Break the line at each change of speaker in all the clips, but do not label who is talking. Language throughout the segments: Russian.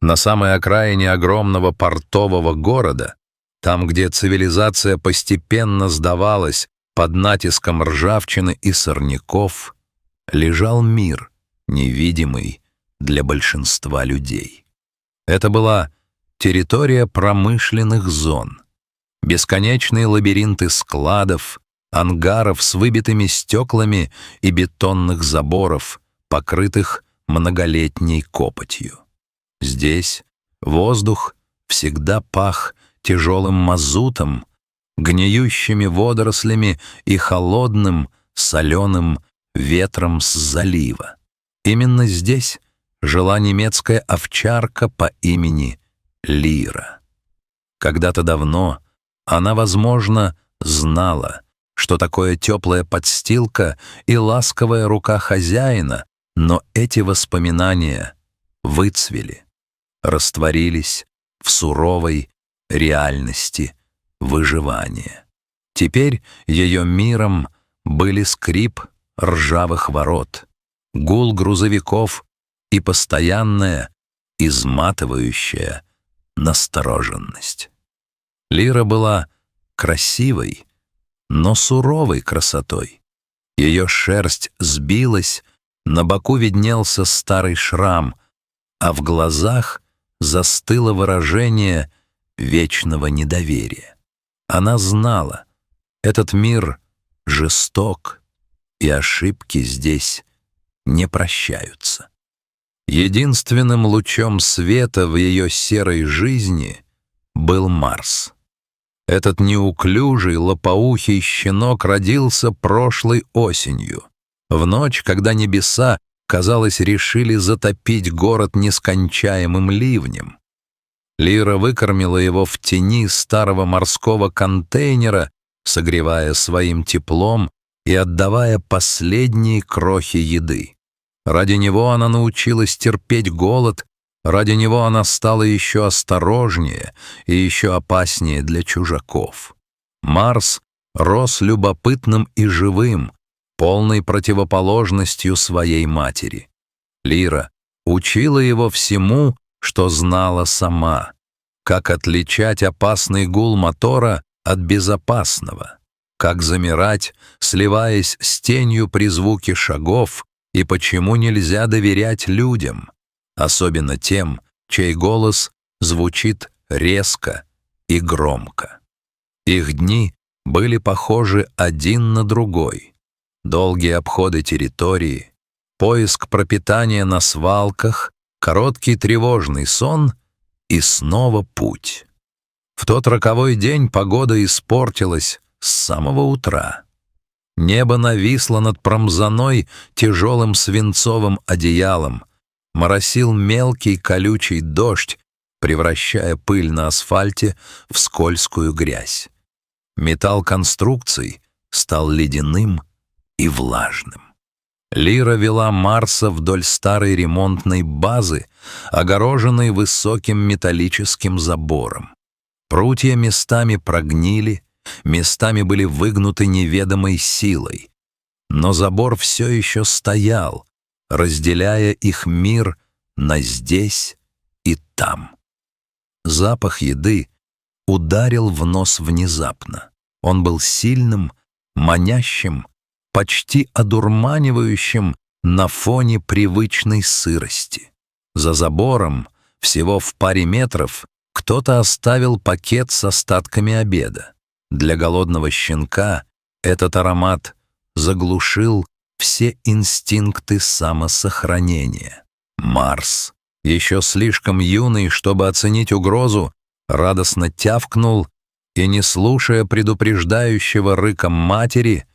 На самой окраине огромного портового города, там, где цивилизация постепенно сдавалась под натиском ржавчины и сорняков, лежал мир, невидимый для большинства людей. Это была территория промышленных зон, бесконечные лабиринты складов, ангаров с выбитыми стеклами и бетонных заборов, покрытых многолетней копотью. Здесь воздух всегда пах тяжелым мазутом, гниющими водорослями и холодным, соленым ветром с залива. Именно здесь жила немецкая овчарка по имени Лира. Когда-то давно она, возможно, знала, что такое теплая подстилка и ласковая рука хозяина, но эти воспоминания выцвели, растворились в суровой реальности выживания. Теперь ее миром были скрип ржавых ворот, гул грузовиков и постоянная, изматывающая настороженность. Лира была красивой, но суровой красотой. Ее шерсть сбилась, на боку виднелся старый шрам, а в глазах застыло выражение вечного недоверия. Она знала, этот мир жесток, и ошибки здесь не прощаются. Единственным лучом света в ее серой жизни был Марс. Этот неуклюжий, лопоухий щенок родился прошлой осенью, в ночь, когда небеса, казалось, решили затопить город нескончаемым ливнем. Лира выкормила его в тени старого морского контейнера, согревая своим теплом и отдавая последние крохи еды. Ради него она научилась терпеть голод, ради него она стала еще осторожнее и еще опаснее для чужаков. Марс рос любопытным и живым, полной противоположностью своей матери. Лира учила его всему, что знала сама, как отличать опасный гул мотора от безопасного, как замирать, сливаясь с тенью при звуке шагов, и почему нельзя доверять людям, особенно тем, чей голос звучит резко и громко. Их дни были похожи один на другой. Долгие обходы территории, поиск пропитания на свалках, короткий тревожный сон и снова путь. В тот роковой день погода испортилась с самого утра. Небо нависло над Промзаной тяжелым свинцовым одеялом, моросил мелкий колючий дождь, превращая пыль на асфальте в скользкую грязь. Металл конструкций стал ледяным и влажным. Лира вела Марса вдоль старой ремонтной базы, огороженной высоким металлическим забором. Прутья местами прогнили, местами были выгнуты неведомой силой, но забор все еще стоял, разделяя их мир на здесь и там. Запах еды ударил в нос внезапно. Он был сильным, манящим, почти одурманивающим на фоне привычной сырости. За забором, всего в паре метров, кто-то оставил пакет с остатками обеда. Для голодного щенка этот аромат заглушил все инстинкты самосохранения. Марс, еще слишком юный, чтобы оценить угрозу, радостно тявкнул и, не слушая предупреждающего рыка матери,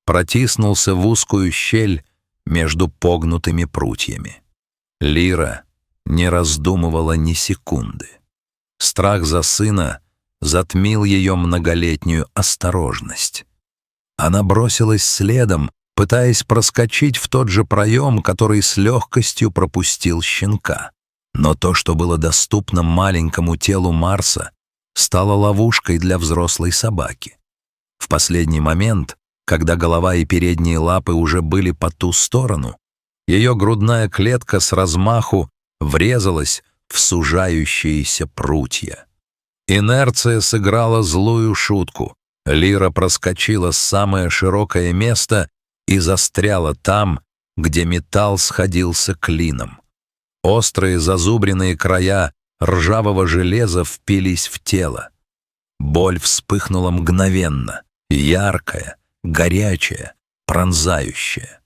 протиснулся в узкую щель между погнутыми прутьями. Лира не раздумывала ни секунды. Страх за сына затмил ее многолетнюю осторожность. Она бросилась следом, пытаясь проскочить в тот же проем, который с легкостью пропустил щенка. Но то, что было доступно маленькому телу Марса, стало ловушкой для взрослой собаки. В последний момент, когда голова и передние лапы уже были по ту сторону, ее грудная клетка с размаху врезалась в сужающиеся прутья. Инерция сыграла злую шутку. Лира проскочила самое широкое место и застряла там, где металл сходился клином. Острые зазубренные края ржавого железа впились в тело. Боль вспыхнула мгновенно, яркая, горячая, пронзающая.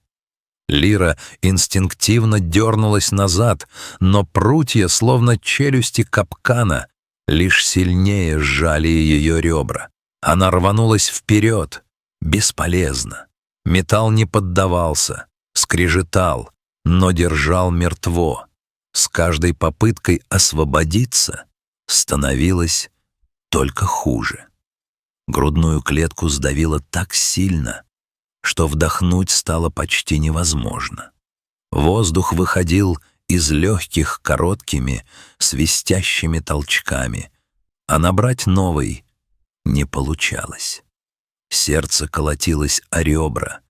Лира инстинктивно дернулась назад, но прутья, словно челюсти капкана, лишь сильнее сжали ее ребра. Она рванулась вперед, бесполезно. Металл не поддавался, скрежетал, но держал мертво. С каждой попыткой освободиться становилось только хуже. Грудную клетку сдавило так сильно, что вдохнуть стало почти невозможно. Воздух выходил из легких короткими, свистящими толчками, а набрать новый не получалось. Сердце колотилось о ребра,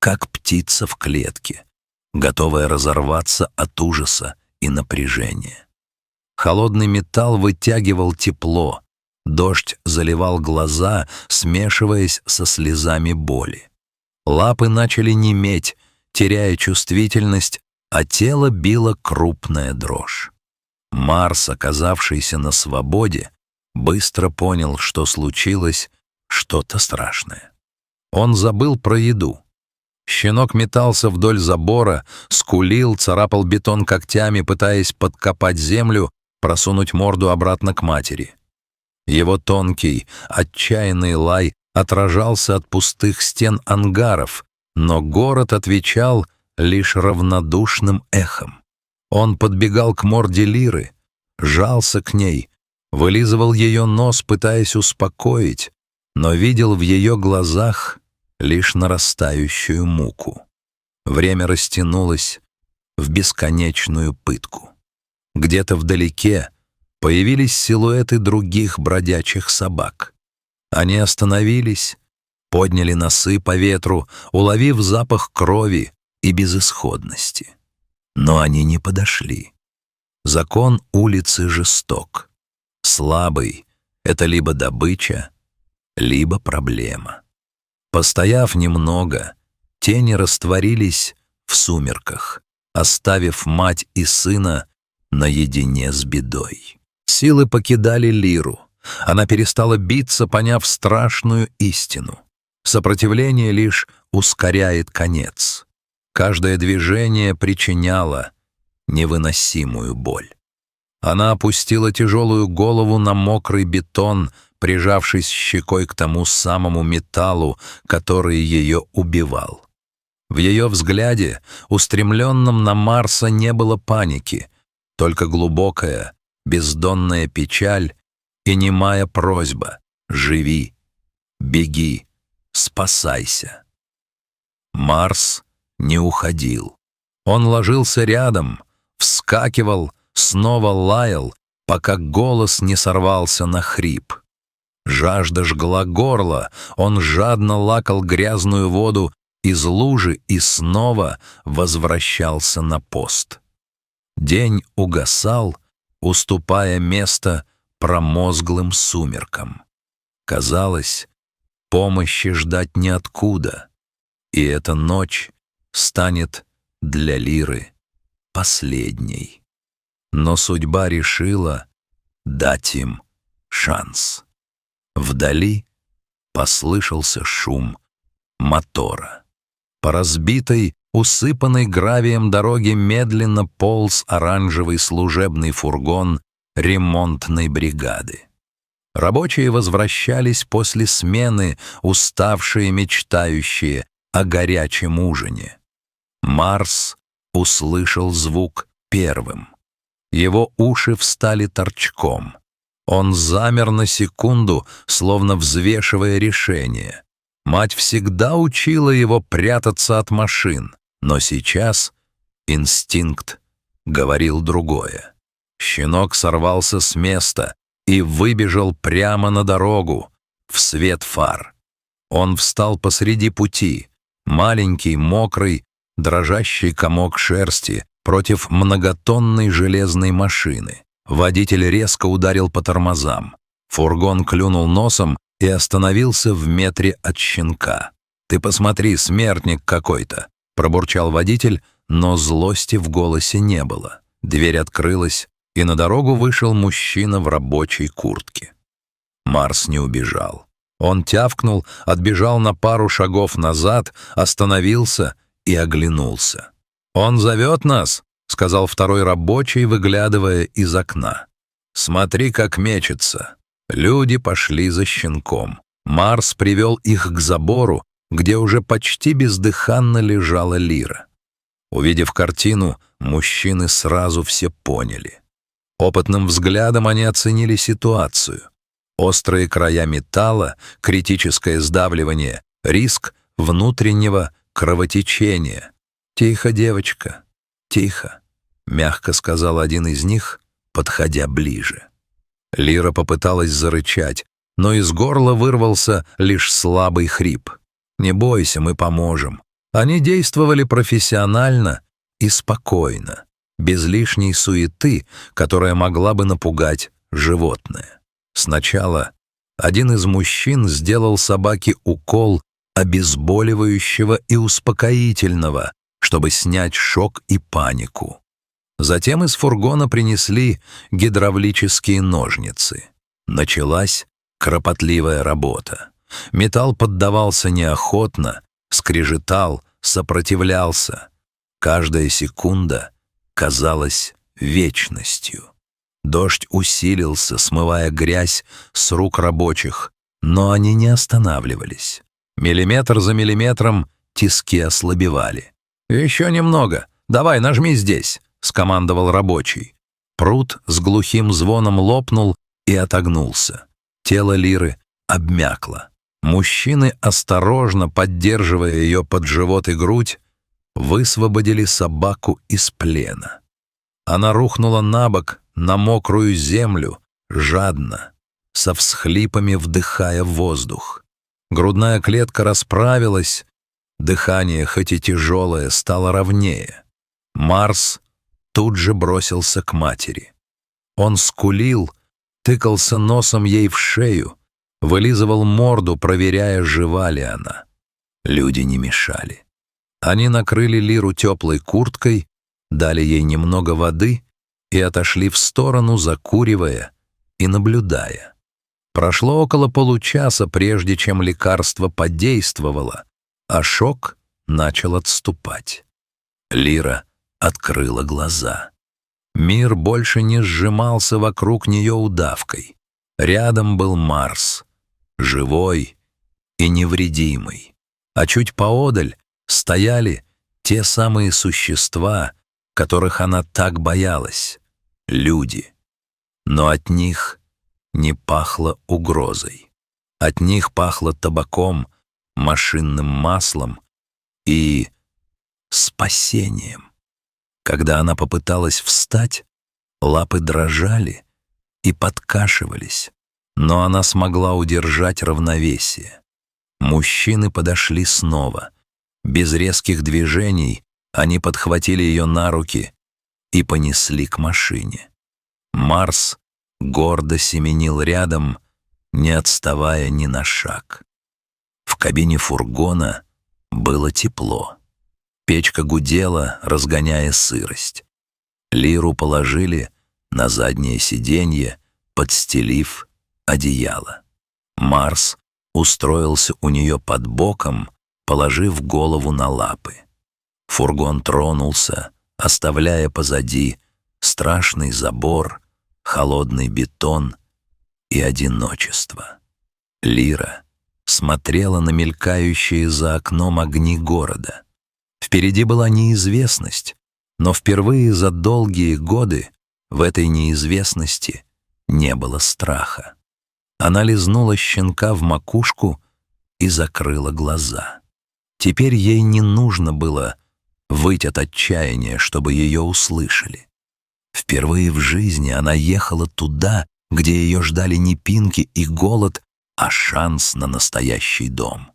как птица в клетке, готовая разорваться от ужаса и напряжения. Холодный металл вытягивал тепло, дождь заливал глаза, смешиваясь со слезами боли. Лапы начали неметь, теряя чувствительность, а тело било крупная дрожь. Марс, оказавшийся на свободе, быстро понял, что случилось что-то страшное. Он забыл про еду. Щенок метался вдоль забора, скулил, царапал бетон когтями, пытаясь подкопать землю, просунуть морду обратно к матери. Его тонкий, отчаянный лай отражался от пустых стен ангаров, но город отвечал лишь равнодушным эхом. Он подбегал к морде Лиры, жался к ней, вылизывал ее нос, пытаясь успокоить, но видел в ее глазах лишь нарастающую муку. Время растянулось в бесконечную пытку. Где-то вдалеке появились силуэты других бродячих собак. Они остановились, подняли носы по ветру, уловив запах крови и безысходности. Но они не подошли. Закон улицы жесток. Слабый — это либо добыча, либо проблема. Постояв немного, тени растворились в сумерках, оставив мать и сына наедине с бедой. Силы покидали Лиру. Она перестала биться, поняв страшную истину. Сопротивление лишь ускоряет конец. Каждое движение причиняло невыносимую боль. Она опустила тяжелую голову на мокрый бетон, прижавшись щекой к тому самому металлу, который ее убивал. В ее взгляде, устремленном на Марса, не было паники, только глубокая, бездонная печаль и немая просьба: «Живи, беги, спасайся». Марс не уходил. Он ложился рядом, вскакивал, снова лаял, пока голос не сорвался на хрип. Жажда жгла горло, он жадно лакал грязную воду из лужи и снова возвращался на пост. День угасал, уступая место промозглым сумеркам. Казалось, помощи ждать неоткуда, и эта ночь станет для Лиры последней. Но судьба решила дать им шанс. Вдали послышался шум мотора. По разбитой, усыпанной гравием дороге медленно полз оранжевый служебный фургон ремонтной бригады. Рабочие возвращались после смены, уставшие, мечтающие о горячем ужине. Марс услышал звук первым. Его уши встали торчком. Он замер на секунду, словно взвешивая решение. Мать всегда учила его прятаться от машин, но сейчас инстинкт говорил другое. Щенок сорвался с места и выбежал прямо на дорогу, в свет фар. Он встал посреди пути, маленький, мокрый, дрожащий комок шерсти против многотонной железной машины. Водитель резко ударил по тормозам. Фургон клюнул носом и остановился в метре от щенка. «Ты посмотри, смертник какой-то!» — пробурчал водитель, но злости в голосе не было. Дверь открылась, и на дорогу вышел мужчина в рабочей куртке. Марс не убежал. Он тявкнул, отбежал на пару шагов назад, остановился и оглянулся. «Он зовет нас», — сказал второй рабочий, выглядывая из окна. «Смотри, как мечется». Люди пошли за щенком. Марс привел их к забору, где уже почти бездыханно лежала Лира. Увидев картину, мужчины сразу все поняли. Опытным взглядом они оценили ситуацию. Острые края металла, критическое сдавливание, риск внутреннего кровотечения. «Тихо, девочка, тихо», — мягко сказал один из них, подходя ближе. Лира попыталась зарычать, но из горла вырвался лишь слабый хрип. «Не бойся, мы поможем». Они действовали профессионально и спокойно, без лишней суеты, которая могла бы напугать животное. Сначала один из мужчин сделал собаке укол обезболивающего и успокоительного, чтобы снять шок и панику. Затем из фургона принесли гидравлические ножницы. Началась кропотливая работа. Металл поддавался неохотно, скрежетал, сопротивлялся. Каждая секунда казалась вечностью. Дождь усилился, смывая грязь с рук рабочих, но они не останавливались. Миллиметр за миллиметром тиски ослабевали. «Еще немного. Давай, нажми здесь», — скомандовал рабочий. Прут с глухим звоном лопнул и отогнулся. Тело Лиры обмякло. Мужчины, осторожно поддерживая ее под живот и грудь, высвободили собаку из плена. Она рухнула на бок, на мокрую землю, жадно, со всхлипами вдыхая воздух. Грудная клетка расправилась, дыхание, хоть и тяжелое, стало ровнее. Марс тут же бросился к матери. Он скулил, тыкался носом ей в шею, вылизывал морду, проверяя, жива ли она. Люди не мешали. Они накрыли Лиру теплой курткой, дали ей немного воды и отошли в сторону, закуривая и наблюдая. Прошло около получаса, прежде чем лекарство подействовало, а шок начал отступать. Лира открыла глаза. Мир больше не сжимался вокруг нее удавкой. Рядом был Марс, живой и невредимый. А чуть поодаль стояли те самые существа, которых она так боялась — люди. Но от них не пахло угрозой. От них пахло табаком, машинным маслом и спасением. Когда она попыталась встать, лапы дрожали и подкашивались, но она смогла удержать равновесие. Мужчины подошли снова. Без резких движений они подхватили ее на руки и понесли к машине. Марс гордо семенил рядом, не отставая ни на шаг. В кабине фургона было тепло. Печка гудела, разгоняя сырость. Лиру положили на заднее сиденье, подстелив одеяло. Марс устроился у нее под боком, положив голову на лапы. Фургон тронулся, оставляя позади страшный забор, холодный бетон и одиночество. Лира смотрела на мелькающие за окном огни города. Впереди была неизвестность, но впервые за долгие годы в этой неизвестности не было страха. Она лизнула щенка в макушку и закрыла глаза. Теперь ей не нужно было выть от отчаяния, чтобы ее услышали. Впервые в жизни она ехала туда, где ее ждали не пинки и голод, а шанс на настоящий дом.